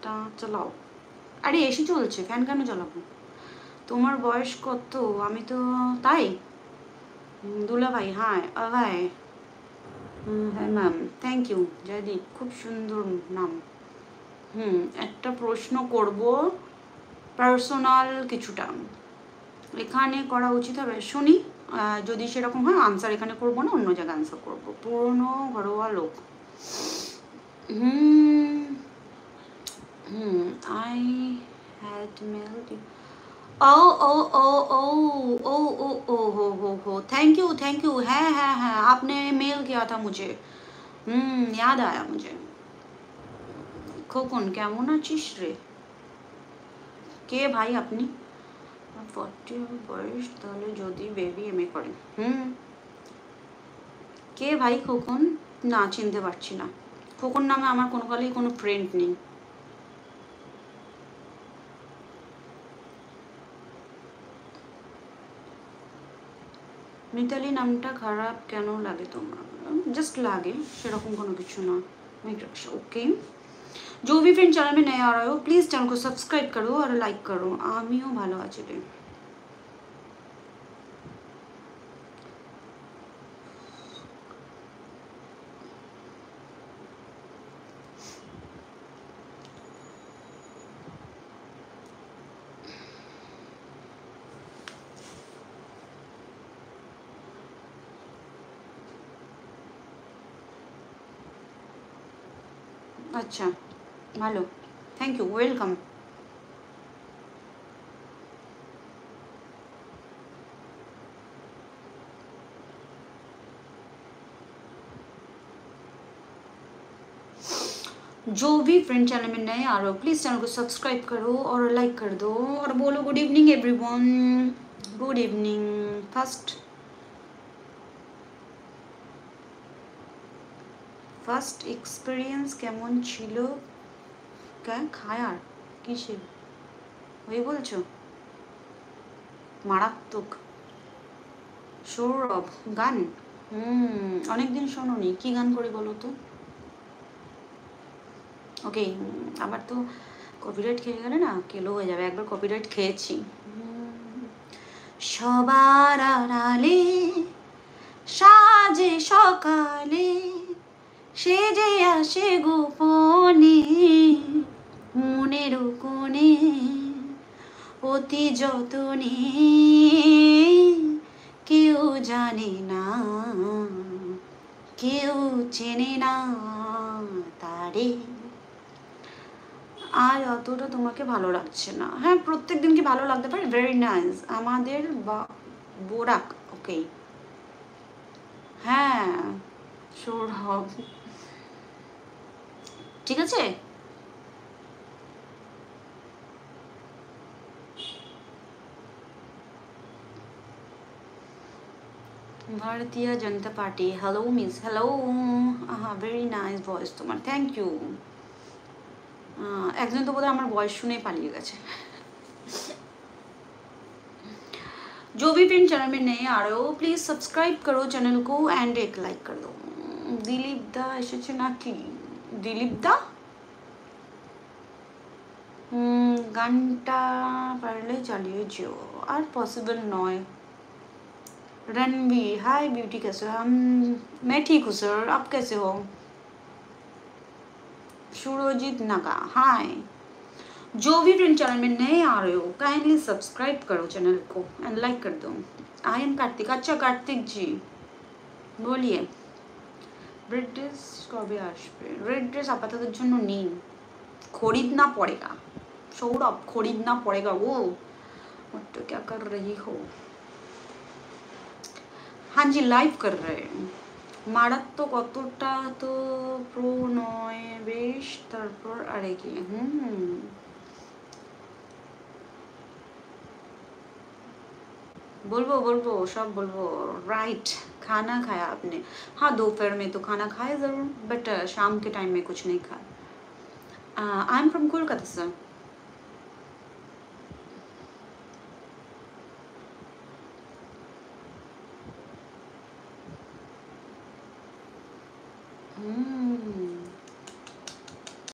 তা চালাও। আরে এসি চলছে, ফ্যান কেন চালাবো? তোমার বয়স কত? আমি তো তাই। দুলা ভাই, হ্যাঁ ভাই। হ্যাঁ ম্যাম, থ্যাংক ইউ জয়দীপ, খুব সুন্দর নাম। একটা প্রশ্ন করব, পার্সোনাল কিছুটা এখানে করা উচিত হবে, শুনি। যদি সেরকম হয় আনসার এখানে করবো না, অন্য জায়গায় আনসার করবো। পুরনো ঘরোয়া লোক। হুম আই হ্যাড মেলড। ओ ओ ओ ओ ओ ओ ओ हो थैंक यू है आपने मेल किया था मुझे। याद आया मुझे। খোকন কেমন আছিস রে? কে ভাই আপনি? 40 বয়স, তাহলে যদি বেবি এমএ করেন। কে ভাই খোকন? না চিনতে পারছি না। খোকন নামে আমার কোনো কালেই কোনো ফ্রেন্ড নেই। মিতালি নামটা খারাপ কেন লাগে তোমার? जस्ट लागे, সেরকম কোনো কিছু না। ओके, जो भी फ्रेंड चैनल में नया आ रहे हो प्लीज़ चैनल को सब्सक्राइब करो और लाइक करो। आमियो ভালো আছি রে। अच्छा, ভালো, থ্যাংক ইউ, ওয়েলকাম। जो भी फ्रेंड चैनल में नए आ रहे हो प्लीज़ चैनल को सब्सक्राइब करो और लाइक कर दो और बोलो good evening everyone. Good evening. First experience কেমন ছিল? খায়ার কিসের ওই বলছো? মারাত্মক। সৌরভ গান? অনেকদিন শোনোনি, কি গান করি বলো তো? ওকে, আবার তো কপিরাইট খেয়ে গেলে না, কেলো হয়ে যাবে। একবার কপিরাইট খেয়েছি। সবার আড়ালে সাজে সকালে সেজে আসে গোপনে মনের কোণে অতি যতনে কেউ জানে না কেউ চেনে না তারে। আর অতটা তোমাকে ভালো লাগছে না? হ্যাঁ, প্রত্যেক দিন কি ভালো লাগতে পারে? Very nice. আমাদের বোরাক, ওকে। হ্যাঁ, সৌরভ, ঠিক আছে। Bharatiya Janata Party, hello miss, hello. Very nice voice তোমার, থ্যাংক ইউ। একজন তো বোধহয় আমার ভয়েস শুনে পালিয়ে গেছে। जो भी फ्रेंड चैनल में नए आ रहे हो प्लीज़ सब्सक्राइब करो चैनल को एंड एक लाइक कर दो। दिलीप दा এসেছে নাকি? দিলীপ দা, গানটা পারলে চালিয়ে যেও। আর পসিবল নয়। रणवीर, हाय ब्यूटी, कैसे हो? मैं ठीक हूँ सर, आप कैसे हो? सुरजीत नागा, हाय। जो भी फ्रेंड चैनल में नए आ रहे हो काइंडली सब्सक्राइब करो चैनल को एंड लाइक कर दो। I am Kartik. अच्छा कार्तिक जी बोलिए, रेड ड्रेस कब আসবে? रेड ड्रेस আপাতত জন্য নিন, खरीदना पड़ेगा। सौरभ, खरीदना पड़ेगा। वो तो क्या कर रही हो? हाँ जी, लाइव कर रहे हैं। মারাত্মক অতটা তো প্রো নয়, বেশ। তারপর আরে কি? बोलबो बोलबो सब बोलबो। राइट, खाना खाया आपने? हाँ, दोपहर में तो खाना खाया ज़रूर, बट शाम के टाइम में कुछ नहीं खाया। I am from Kolkata sir.